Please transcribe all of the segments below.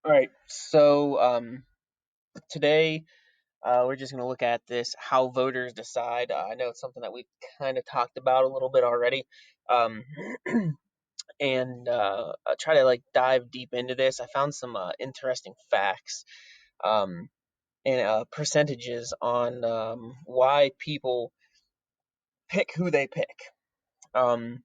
All right, so today we're just going to look at this how voters decide. I know it's something that we've kind of talked about a little bit already, um, and try to dive deep into this. I found some interesting facts and percentages on why people pick who they pick. Um,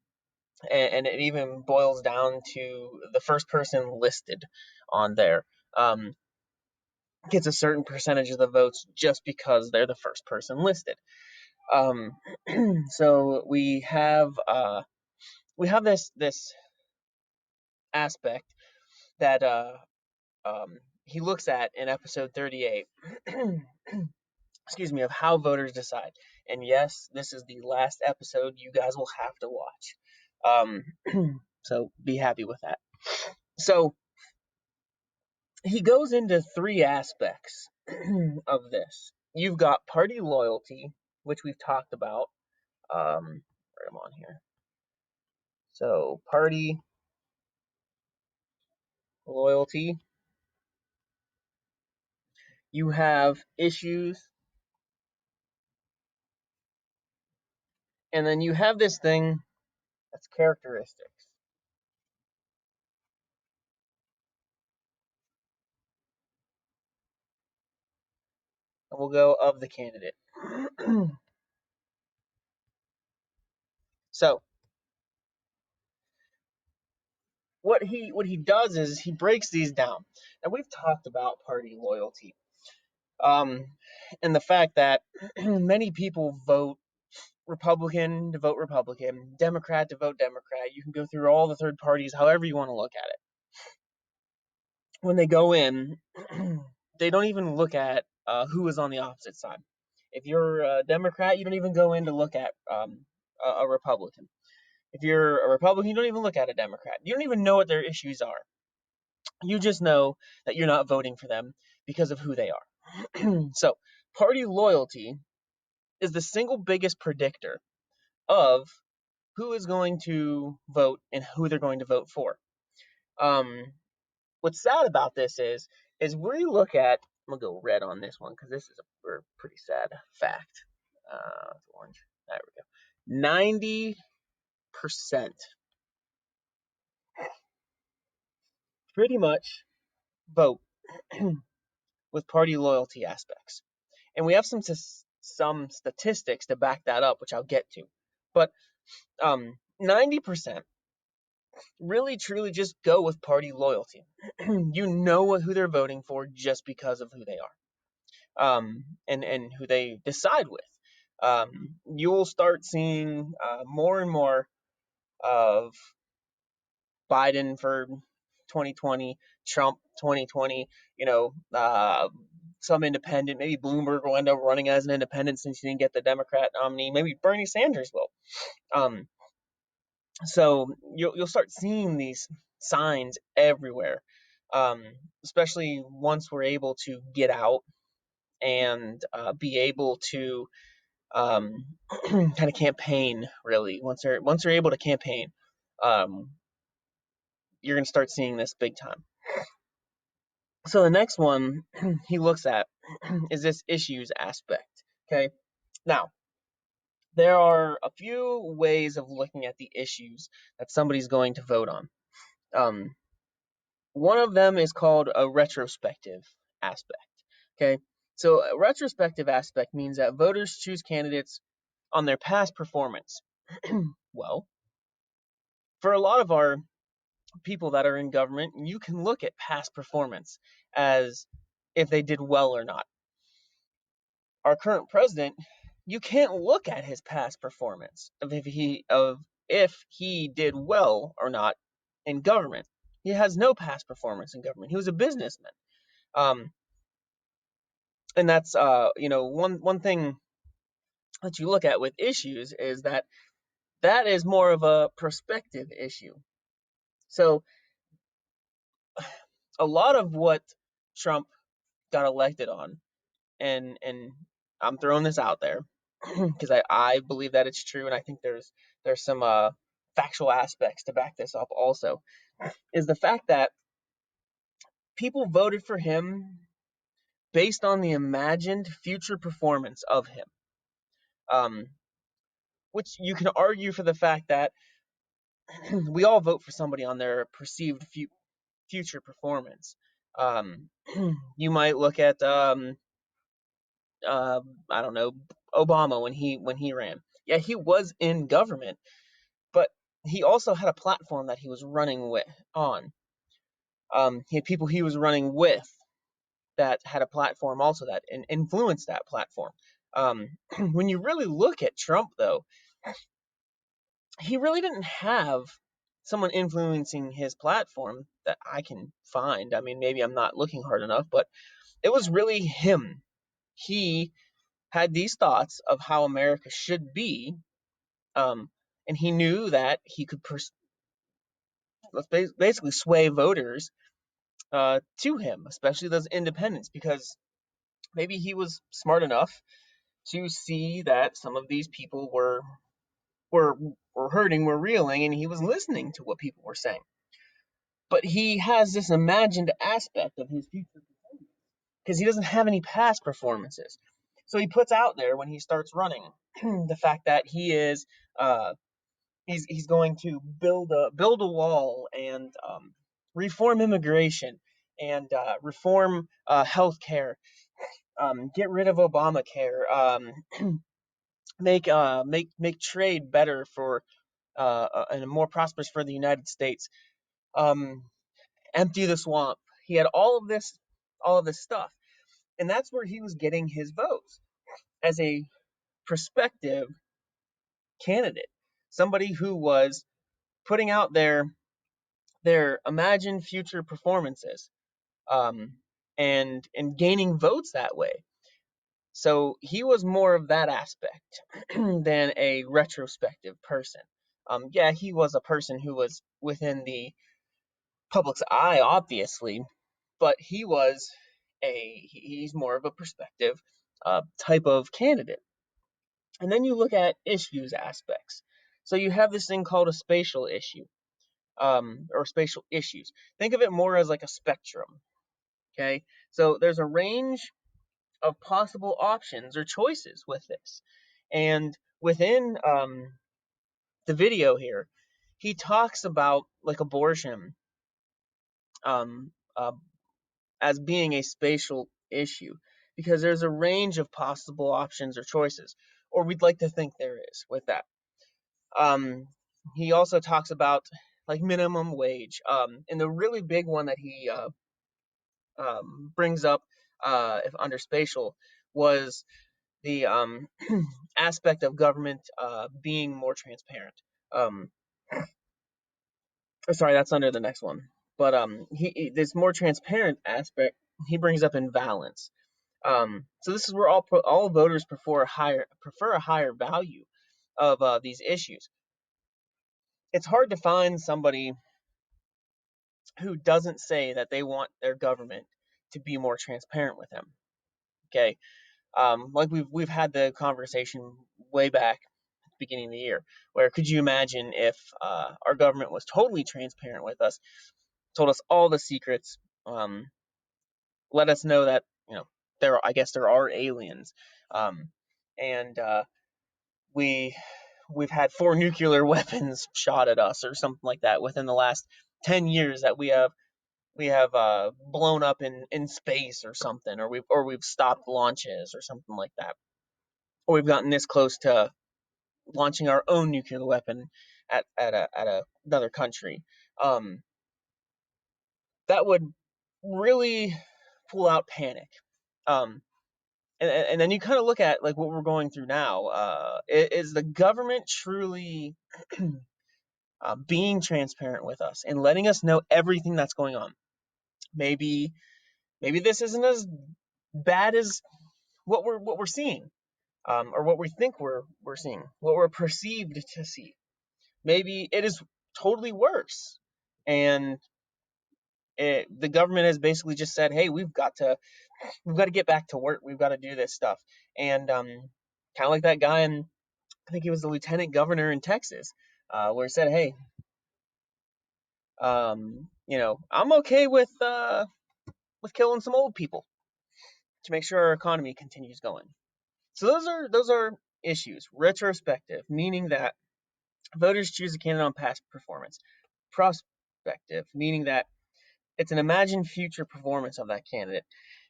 and it even boils down to the first person listed on there. Um, Gets a certain percentage of the votes just because they're the first person listed. Um, so we have this aspect that he looks at in episode 38. Excuse me, of how voters decide. And yes, this is the last episode you guys will have to watch. So be happy with that. So he goes into three aspects of this. You've got party loyalty, which we've talked about. Right, I'm on here. So party loyalty. You have issues, and then you have this thing that's characteristics. And we'll go of the candidate. So what he does is he breaks these down. And we've talked about party loyalty. Um, and the fact that many people vote Republican to vote Republican, Democrat to vote Democrat. You can go through all the third parties, however you want to look at it. When they go in, they don't even look at who is on the opposite side. If you're a Democrat, you don't even go in to look at a Republican. If you're a Republican, you don't even look at a Democrat. You don't even know what their issues are. You just know that you're not voting for them because of who they are. So, party loyalty is the single biggest predictor of who is going to vote and who they're going to vote for. Um, what's sad about this is we look at. I'm gonna go red on this one because this is a pretty sad fact. It's orange. There we go. 90% pretty much vote with party loyalty aspects, and we have some statistics to back that up, which I'll get to. But 90% really truly just go with party loyalty. You know who they're voting for just because of who they are, and who they decide with. You'll start seeing more and more of Biden for 2020, Trump 2020. Some independent, maybe Bloomberg will end up running as an independent since he didn't get the Democrat nominee. Maybe Bernie Sanders will. Um, so you'll start seeing these signs everywhere, um, especially once we're able to get out and be able to kind of campaign. Really, once they're able to campaign, um, you're going to start seeing this big time. So the next one he looks at is this issues aspect. Okay, now there are a few ways of looking at the issues that somebody's going to vote on. Um, One of them is called a retrospective aspect. Okay, so a retrospective aspect means that voters choose candidates on their past performance. Well, for a lot of our people that are in government, you can look at past performance as if they did well or not. Our current president, you can't look at his past performance of if he did well or not in government. He has no past performance in government. He was a businessman. Um, and that's one thing that you look at with issues is that is more of a perspective issue. So a lot of what Trump got elected on, and I'm throwing this out there because I believe that it's true, and I think there's some factual aspects to back this up also, is the fact that people voted for him based on the imagined future performance of him. Um, which you can argue for the fact that we all vote for somebody on their perceived future performance. Um, you might look at uh, I don't know, Obama when he ran. Yeah, he was in government, but he also had a platform that he was running with on. He had people he was running with that had a platform also that influenced that platform. When you really look at Trump, though, he really didn't have someone influencing his platform that I can find. I mean, maybe I'm not looking hard enough, but it was really him. He had these thoughts of how America should be, um, and he knew that he could basically sway voters to him, especially those independents, because maybe he was smart enough to see that some of these people were were hurting, were reeling, and he was listening to what people were saying. But he has this imagined aspect of his future because he doesn't have any past performances. So he puts out there when he starts running the fact that he is uh, he's going to build a wall and reform immigration and reform healthcare, get rid of Obamacare, make trade better for and more prosperous for the United States, um, empty the swamp. He had all of this stuff, and that's where he was getting his votes as a prospective candidate, somebody who was putting out their imagined future performances, um, and gaining votes that way. So he was more of that aspect than a retrospective person. Yeah, he was a person who was within the public's eye, obviously, but he's more of a perspective type of candidate. And then you look at issues aspects. So you have this thing called a spatial issue, or spatial issues. Think of it more as like a spectrum. Okay, so there's a range of possible options or choices with this, and within the video here, he talks about like abortion um, uh, as being a spatial issue because there's a range of possible options or choices, or we'd like to think there is with that. Um, he also talks about like minimum wage, and the really big one that he brings up if under spatial was the aspect of government being more transparent. Um, Sorry, that's under the next one. But this more transparent aspect he brings up in balance. So this is where all voters prefer a higher value of these issues. It's hard to find somebody who doesn't say that they want their government to be more transparent with them. Okay, like we've had the conversation way back at the beginning of the year, where could you imagine if our government was totally transparent with us, told us all the secrets, let us know that I guess there are aliens, and we we've had 4 nuclear weapons shot at us or something like that within the last 10 years that we have blown up in space or something, or we've stopped launches or something like that, or we've gotten this close to launching our own nuclear weapon at another country. Um, that would really pull out panic. Um, and then you kind of look at like what we're going through now. Is the government truly being transparent with us and letting us know everything that's going on? Maybe this isn't as bad as what we're seeing, or what we think we're seeing, what we're perceived to see. Maybe it is totally worse, and the government has basically just said, "Hey, we've got to get back to work. We've got to do this stuff." And kind of like that guy in, I think he was the lieutenant governor in Texas, where he said, "Hey, I'm okay with with killing some old people to make sure our economy continues going. So those are issues. Retrospective, meaning that voters choose a candidate on past performance. Prospective, meaning that it's an imagined future performance of that candidate.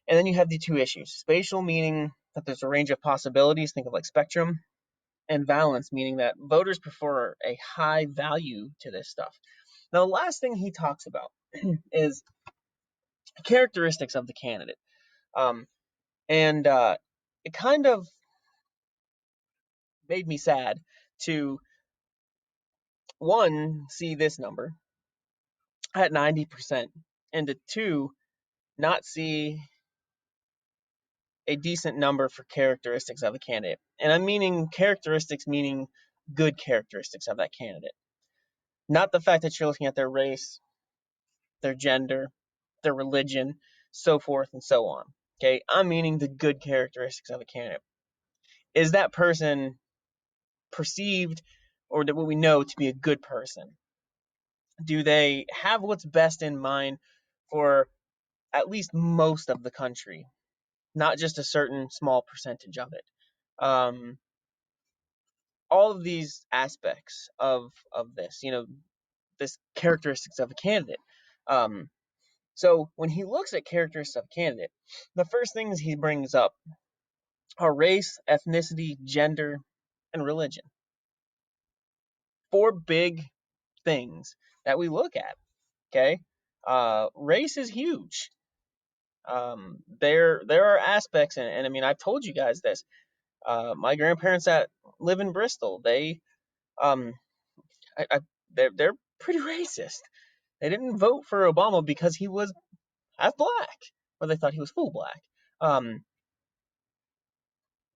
And then you have the two issues. Spatial, meaning that there's a range of possibilities, think of like spectrum, and valence, meaning that voters prefer a high value to this stuff. Now, the last thing he talks about is characteristics of the candidate. And it kind of made me sad to, one, see this number at 90%, and to two, not see a decent number for characteristics of a candidate. And I'm meaning characteristics, meaning good characteristics of that candidate. Not the fact that you're looking at their race, their gender, their religion, so forth and so on. Okay, I'm meaning the good characteristics of a candidate. Is that person perceived or what we know to be a good person? Do they have what's best in mind for at least most of the country, not just a certain small percentage of it? Um, all of these aspects of this, this characteristics of a candidate. Um, so when he looks at characteristics of a candidate, the first things he brings up are race, ethnicity, gender, and religion. Four big things that we look at. Okay, race is huge. There are aspects, and I mean I've told you guys this. My grandparents that live in Bristol, they um, I they're pretty racist. They didn't vote for Obama because he was half black, or they thought he was full black. Um,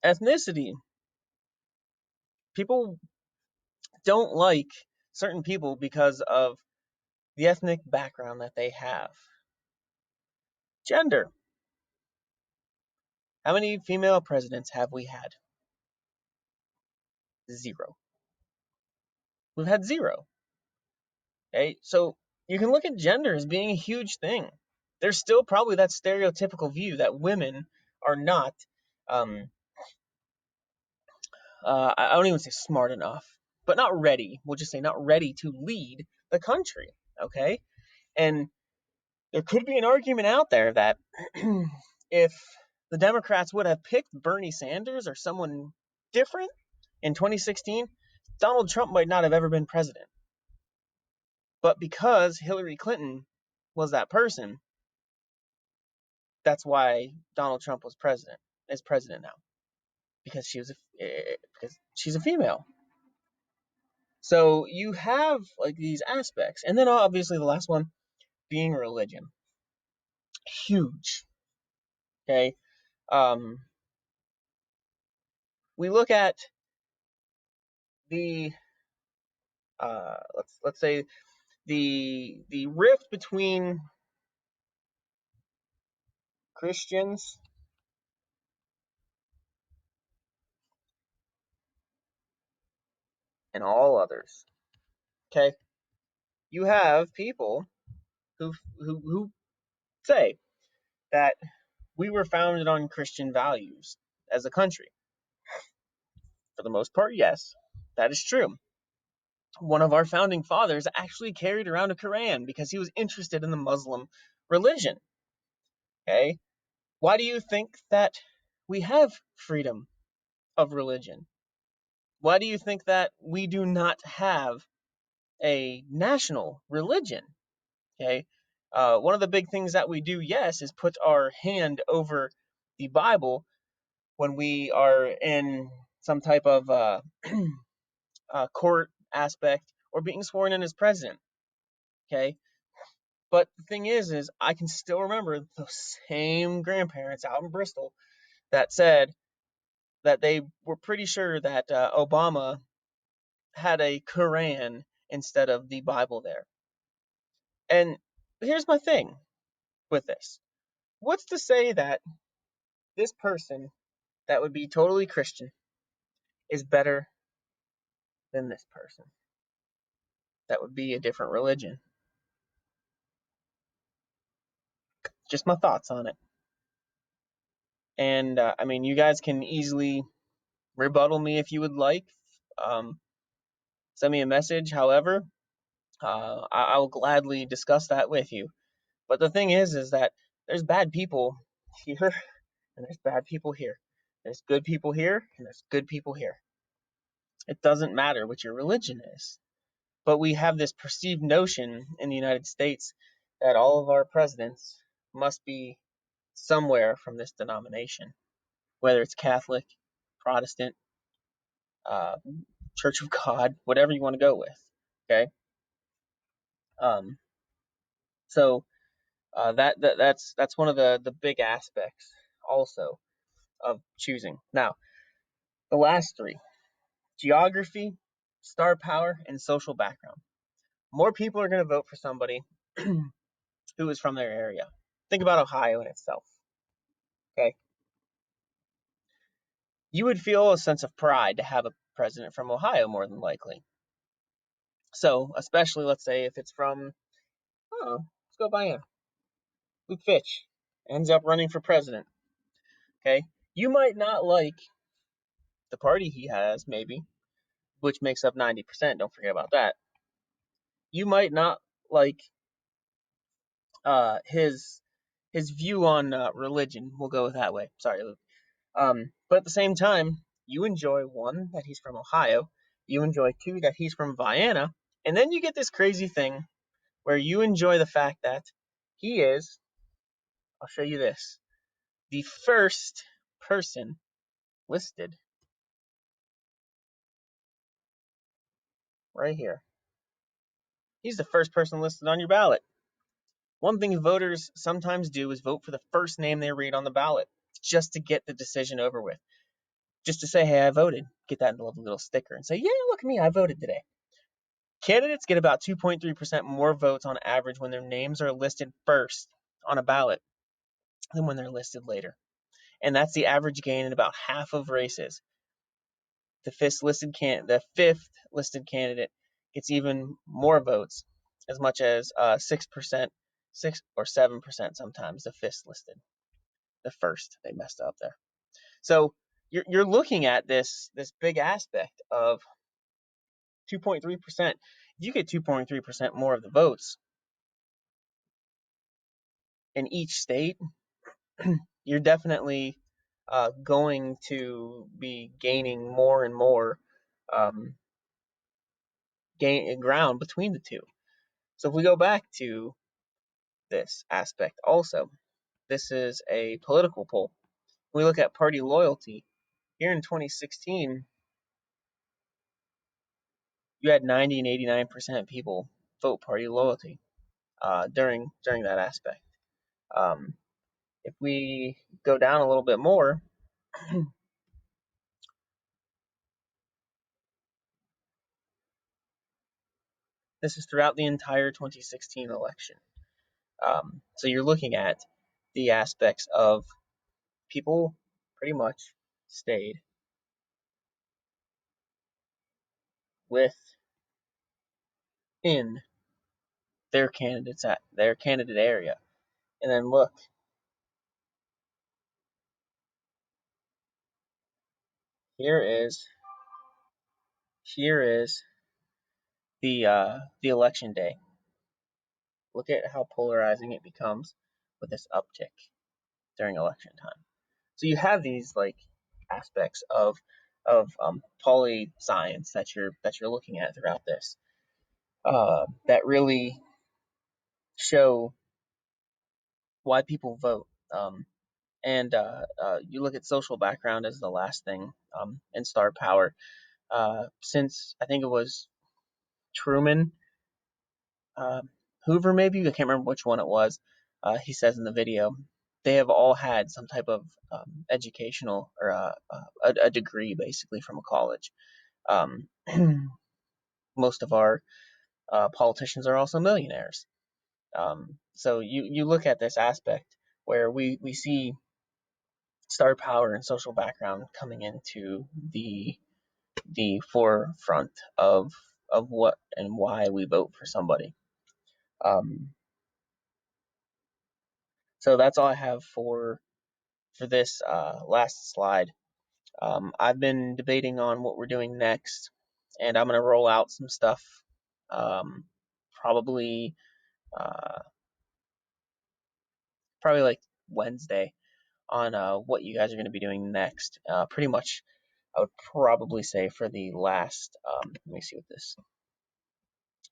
ethnicity. People don't like certain people because of the ethnic background that they have. Gender. How many female presidents have we had? Zero. We've had zero. Okay, so you can look at gender as being a huge thing. There's still probably that stereotypical view that women are not um, I don't even say smart enough, but not ready. We'll just say not ready to lead the country. Okay. And there could be an argument out there that if the Democrats would have picked Bernie Sanders or someone different in 2016, Donald Trump might not have ever been president. But because Hillary Clinton was that person, that's why Donald Trump is president now, because because she's a female. So you have like these aspects, and then obviously the last one being religion, huge. Okay, um, we look at the let's say the rift between Christians and all others. Okay, you have people who say that we were founded on Christian values as a country. For the most part, yes, that is true. One of our founding fathers actually carried around a Quran because he was interested in the Muslim religion. Okay? Why do you think that we have freedom of religion? Why do you think that we do not have a national religion? Okay? One of the big things that we do, yes, is put our hand over the Bible when we are in some type of court aspect or being sworn in as president. Okay? But the thing is I can still remember those same grandparents out in Bristol that said that they were pretty sure that Obama had a Quran instead of the Bible there. And here's my thing with this. What's to say that this person that would be totally Christian is better than this person that would be a different religion? Just my thoughts on it. And I mean, you guys can easily rebuttal me if you would like. Um, Send me a message. However, I will gladly discuss that with you. But the thing is that there's bad people here and there's bad people here. There's good people here and there's good people here. It doesn't matter what your religion is. But we have this perceived notion in the United States that all of our presidents must be somewhere from this denomination, whether it's Catholic, Protestant, uh, Church of God, whatever you want to go with. Okay. Um, so that's one of the big aspects also of choosing. Now, the last three: geography, star power, and social background. More people are going to vote for somebody who is from their area. Think about Ohio in itself. Okay, you would feel a sense of pride to have a president from Ohio more than likely. So, especially let's say if it's from, I don't know, let's go by Luke Fitch ends up running for president. Okay, you might not like the party he has, maybe, which makes up 90%. Don't forget about that. You might not like his view on religion. We'll go with that way. Sorry, Luke. But at the same time, you enjoy one that he's from Ohio. You enjoy two that he's from Vienna, and then you get this crazy thing where you enjoy the fact that he is. I'll show you this. The first person listed right here. He's the first person listed on your ballot. One thing voters sometimes do is vote for the first name they read on the ballot just to get the decision over with. Just to say, hey, I voted. Get that lovely little sticker and say, yeah, look at me, I voted today. Candidates get about 2.3% more votes on average when their names are listed first on a ballot than when they're listed later. And that's the average gain in about half of races. The fifth listed candidate gets even more votes, as much as 6%, 6 or 7% sometimes. The fifth listed, the first they messed up there. So you're looking at this big aspect of 2.3%. If you get 2.3% more of the votes in each state, you're definitely going to be gaining more and more um, ground between the two. So if we go back to this aspect also, this is a political poll. When we look at party loyalty, here in 2016, you had 90 and 89% people vote party loyalty during that aspect. Um, if we go down a little bit more, this is throughout the entire 2016 election. So you're looking at the aspects of people pretty much stayed within their candidates at their candidate area. And then look, here is here is the election day. Look at how polarizing it becomes with this uptick during election time. So you have these like aspects of poly science that you're looking at throughout this that really show why people vote. And you look at social background as the last thing, and star power. Since I think it was Truman, uh, Hoover, maybe I can't remember which one it was. He says in the video, they have all had some type of educational or a degree, basically from a college. Um, Most of our politicians are also millionaires. So you look at this aspect where we see star power and social background coming into the forefront of what and why we vote for somebody. Um, So that's all I have for this last slide. I've been debating on what we're doing next, and I'm gonna roll out some stuff. Probably uh, probably like Wednesday on what you guys are gonna be doing next. Pretty much, I would probably say for the last. Let me see what this.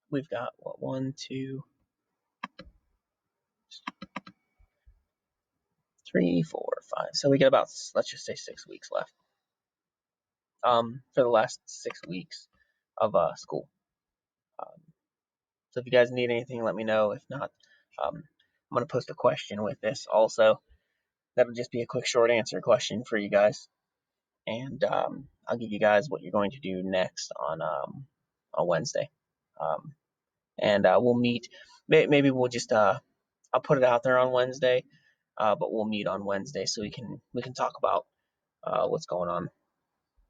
We've got what 1, 2, 3, 4, 5. So we get about, let's just say, 6 weeks left. For the last 6 weeks of school. Um, so if you guys need anything, let me know. If not, I'm gonna post a question with this also. That'll just be a quick, short answer question for you guys, and I'll give you guys what you're going to do next on Wednesday. Um, and we'll meet. Maybe we'll just I'll put it out there on Wednesday, but we'll meet on Wednesday so we can talk about what's going on.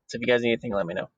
So if you guys need anything, let me know.